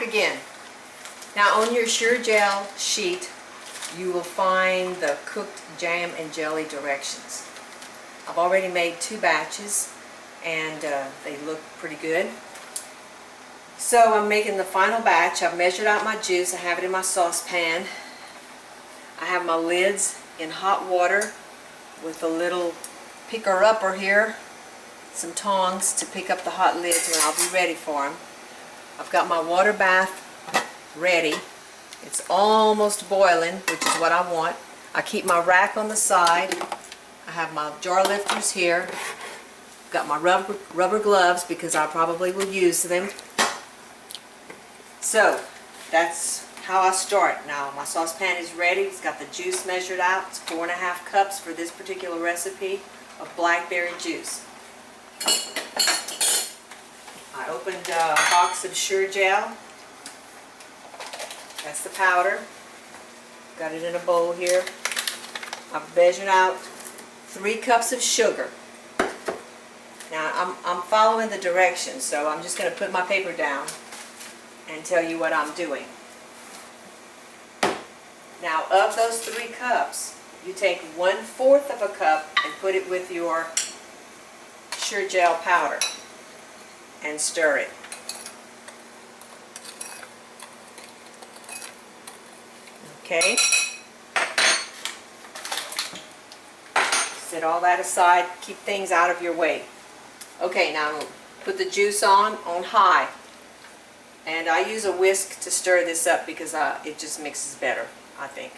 back again. Now on your Sure Gel sheet, you will find the cooked jam and jelly directions. I've already made 2 batches and they look pretty good. So I'm making the final batch. I've measured out my juice. I have it in my saucepan. I have my lids in hot water with a little picker-upper here, some tongs to pick up the hot lids when I'll be ready for them. I've got my water bath ready. It's almost boiling, which is what I want. I keep my rack on the side. I have my jar lifters here. Got my rubber gloves because I probably will use them. So that's how I start. Now my saucepan is ready. It's got the juice measured out. It's 4.5 cups for this particular recipe of blackberry juice. I opened a box of Sure Gel. That's the powder. Got it in a bowl here. I've measured out 3 cups of sugar. Now I'm following the directions, so I'm just going to put my paper down and tell you what I'm doing. Now of those 3 cups, you take 1/4 of a cup and put it with your Sure Gel powder and stir it. Okay. Set all that aside. Keep things out of your way. Okay, now put the juice on high. And I use a whisk to stir this up because it just mixes better, I think.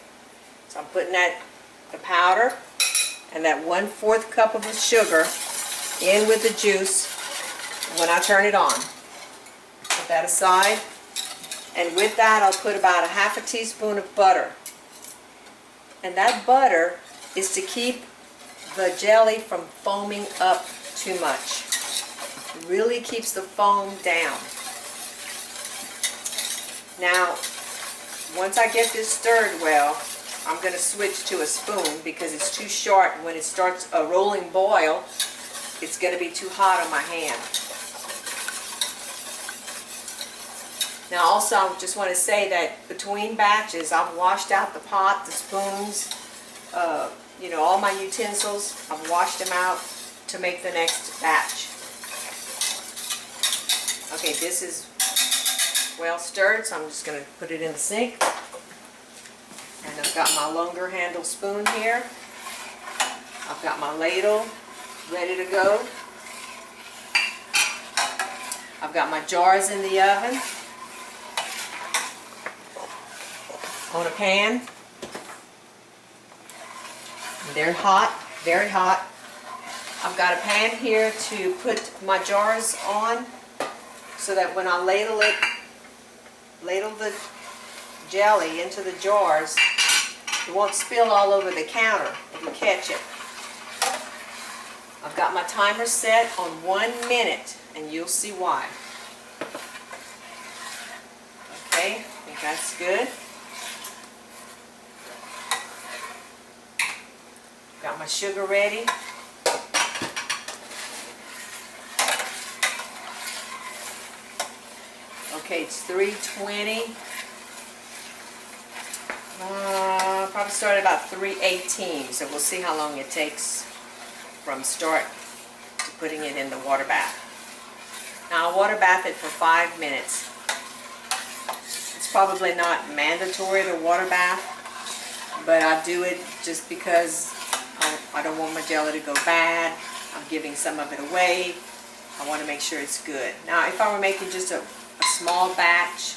So I'm putting the powder and that 1/4 cup of the sugar in with the juice when I turn it on. Put that aside. And with that, I'll put about 1/2 teaspoon of butter. And that butter is to keep the jelly from foaming up too much. It really keeps the foam down. Now, once I get this stirred well, I'm going to switch to a spoon because it's too short. When it starts a rolling boil, it's going to be too hot on my hand. Now also, I just want to say that between batches, I've washed out the pot, the spoons, you know, all my utensils. I've washed them out to make the next batch. Okay, this is well stirred, so I'm just going to put it in the sink. And I've got my longer handle spoon here. I've got my ladle ready to go. I've got my jars in the oven on a pan. And they're hot, very hot. I've got a pan here to put my jars on so that when I ladle the jelly into the jars, it won't spill all over the counter. It'll catch it. I've got my timer set on 1 minute, and you'll see why. Okay, I think that's good. Got my sugar ready. Okay, it's 3:20. Probably start at about 3:18, so we'll see how long it takes from start to putting it in the water bath. Now I'll water bath it for 5 minutes. It's probably not mandatory to water bath, but I do it just because I don't want my jelly to go bad. I'm giving some of it away. I want to make sure it's good. Now if I were making just a small batch,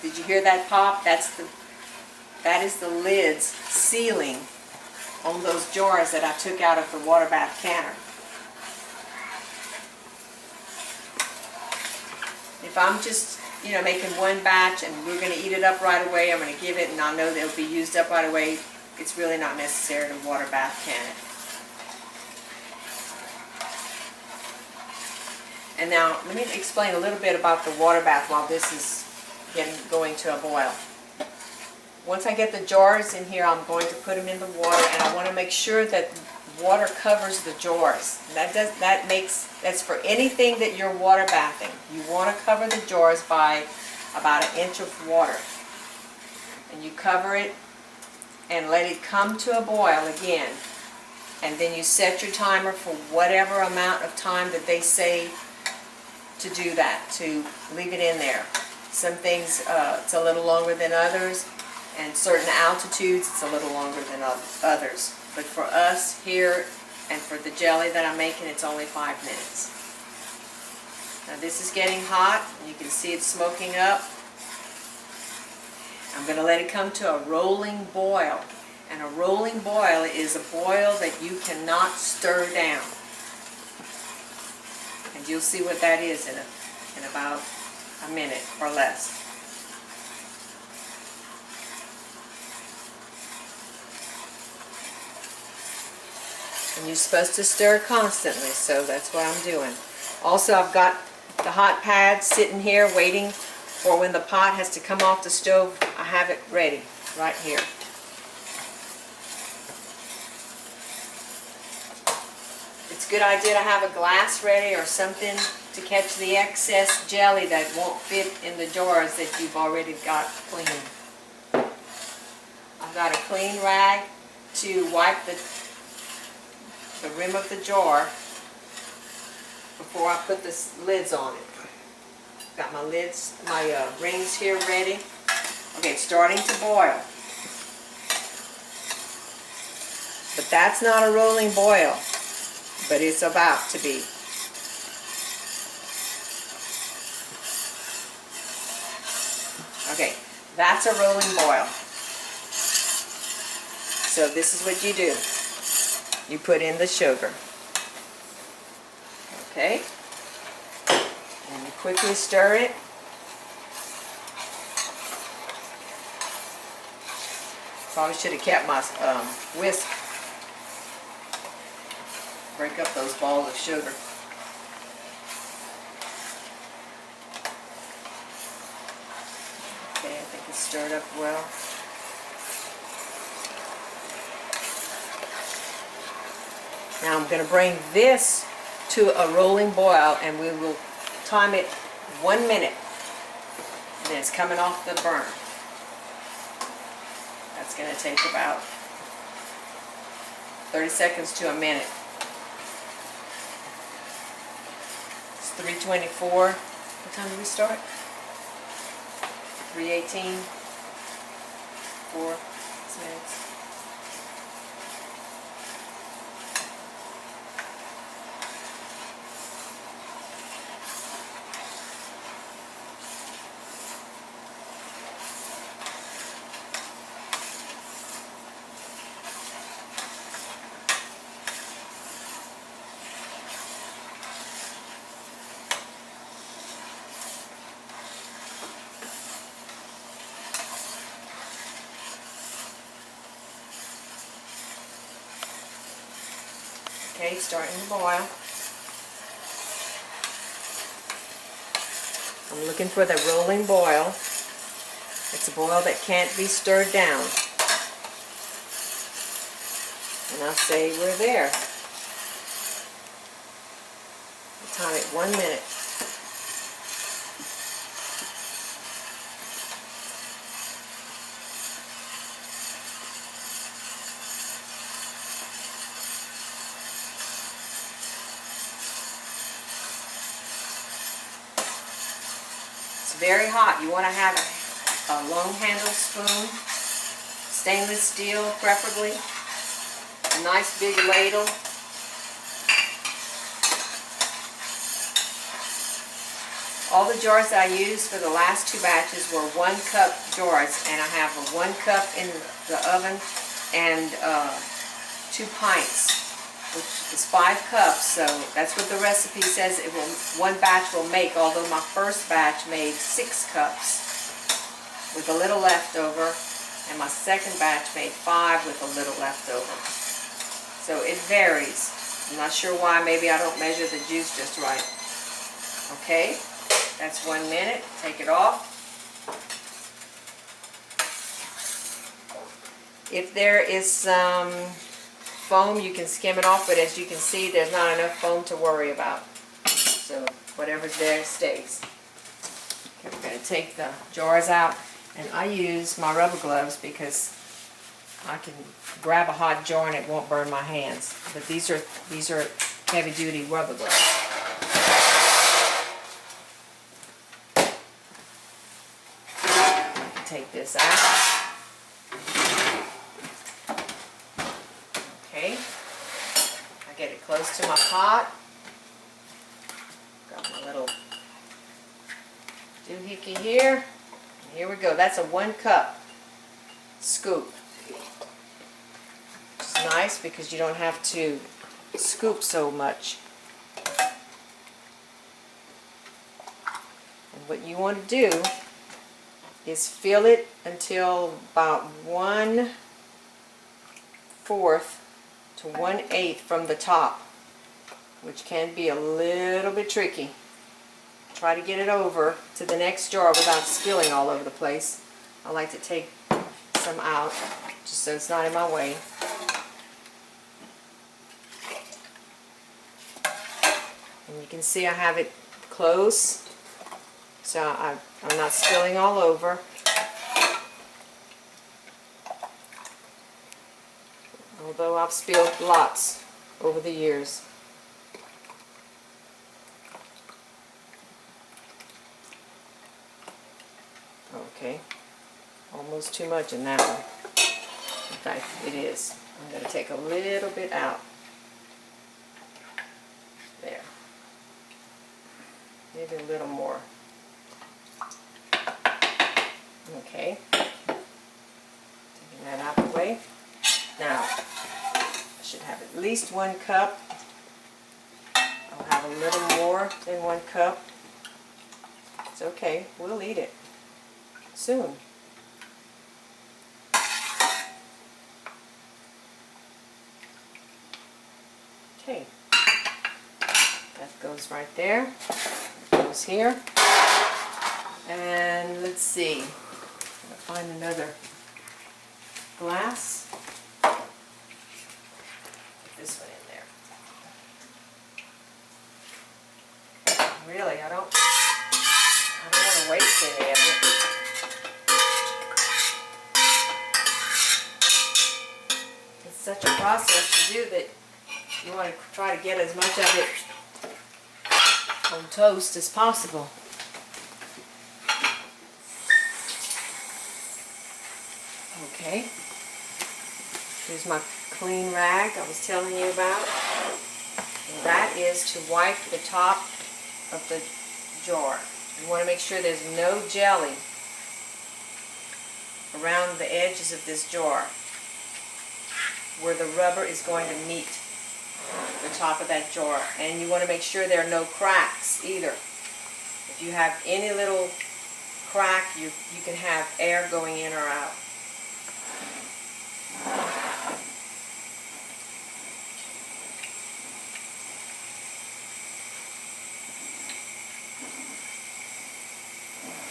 did you hear that pop? That is the lids sealing on those jars that I took out of the water bath canner. If I'm just, you know, making one batch and we're going to eat it up right away, I'm going to give it and I know that it'll be used up right away, it's really not necessary to water bath can it. And now let me explain a little bit about the water bath while this is going to a boil. Once I get the jars in here, I'm going to put them in the water, and I want to make sure that water covers the jars. And that's for anything that you're water bathing. You want to cover the jars by about 1 inch of water. And you cover it and let it come to a boil again. And then you set your timer for whatever amount of time that they say to do that, to leave it in there. Some things it's a little longer than others, and certain altitudes it's a little longer than others. But for us here and for the jelly that I'm making, it's only 5 minutes. Now this is getting hot, and you can see it smoking up. I'm going to let it come to a rolling boil. And a rolling boil is a boil that you cannot stir down. And you'll see what that is in about a minute or less. And you're supposed to stir constantly, so that's what I'm doing. Also, I've got the hot pad sitting here waiting for when the pot has to come off the stove. I have it ready right here. It's a good idea to have a glass ready or something to catch the excess jelly that won't fit in the jars that you've already got clean. I've got a clean rag to wipe the rim of the jar before I put the lids on it. Got my lids, my rings here ready. Okay, it's starting to boil. But that's not a rolling boil, but it's about to be. Okay, that's a rolling boil. So this is what you do. You put in the sugar. Okay? And you quickly stir it. Probably should have kept my whisk. Break up those balls of sugar. Okay, I think it's stirred up well. Now I'm going to bring this to a rolling boil, and we will time it 1 minute. And then it's coming off the burner. That's going to take about 30 seconds to a minute. It's 3:24. What time did we start? 3:18. 4 minutes. Okay, it's starting to boil. I'm looking for the rolling boil. It's a boil that can't be stirred down. And I'll say we're there. I'll time it 1 minute. Very hot. You want to have a long handle spoon, stainless steel preferably, a nice big ladle. All the jars that I used for the last 2 batches were 1 cup jars, and I have a 1 cup in the oven and 2 pints, which is 5 cups, so that's what the recipe says. It will, 1 batch will make, although my first batch made 6 cups with a little leftover, and my second batch made 5 with a little leftover. So it varies. I'm not sure why. Maybe I don't measure the juice just right. Okay, that's 1 minute. Take it off. If there is some foam, you can skim it off, but as you can see, there's not enough foam to worry about. So whatever's there stays. We're going to take the jars out, and I use my rubber gloves because I can grab a hot jar and it won't burn my hands. But these are heavy-duty rubber gloves. Take this out. Okay. I get it close to my pot. Got my little doohickey here. And here we go. That's a 1 cup scoop. Which is nice because you don't have to scoop so much. And what you want to do is fill it until about 1/4 to 1/8 from the top, which can be a little bit tricky. Try to get it over to the next jar without spilling all over the place. I like to take some out just so it's not in my way. And you can see I have it close, so I'm not spilling all over. Although I've spilled lots over the years. Okay, almost too much in that one. In fact, it is. I'm going to take a little bit out. There. Maybe a little more. Okay. Taking that out of the way. Now, I should have at least 1 cup. I'll have a little more than 1 cup. It's okay. We'll eat it soon. Okay. That goes right there. Goes here. And let's see. I'm going to find another glass. Put this one in there. Really, I don't want to waste any of it. It's such a process to do that you want to try to get as much of it on toast as possible. Okay, here's my clean rag I was telling you about. And that is to wipe the top of the jar. You want to make sure there's no jelly around the edges of this jar where the rubber is going to meet the top of that jar. And you want to make sure there are no cracks either. If you have any little crack, you can have air going in or out.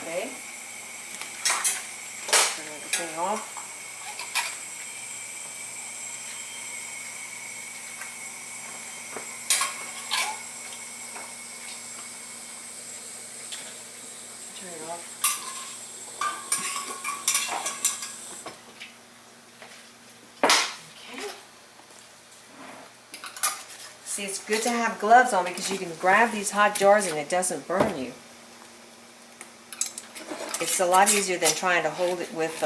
Okay. Turn everything off. Turn it off. Okay. See, it's good to have gloves on because you can grab these hot jars and it doesn't burn you. It's a lot easier than trying to hold it with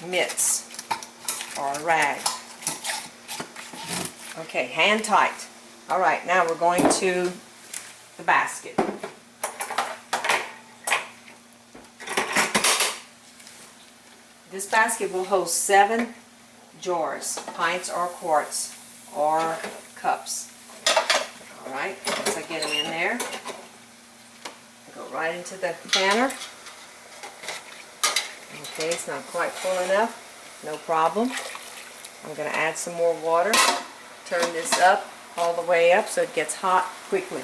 mitts or a rag. Okay, hand tight. All right, now we're going to the basket. This basket will hold 7 jars, pints or quarts or cups. All right, once I get them in there, I go right into the canner. Okay, it's not quite full enough, no problem. I'm going to add some more water, turn this up all the way up so it gets hot quickly.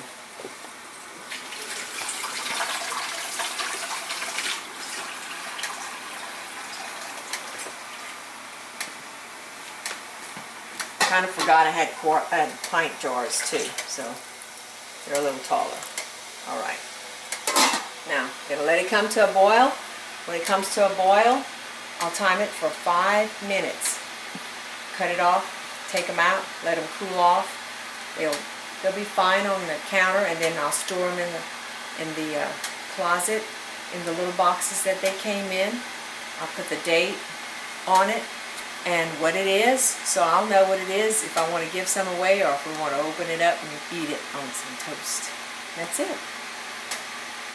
Kind of forgot I had pint jars too, so They're a little taller. All right. Now, I'm gonna let it come to a boil. When it comes to a boil, I'll time it for 5 minutes. Cut it off, take them out, let them cool off. They'll be fine on the counter, and then I'll store them in the closet in the little boxes that they came in. I'll put the date on it and what it is, so I'll know what it is if I want to give some away or if we want to open it up and eat it on some toast. That's it.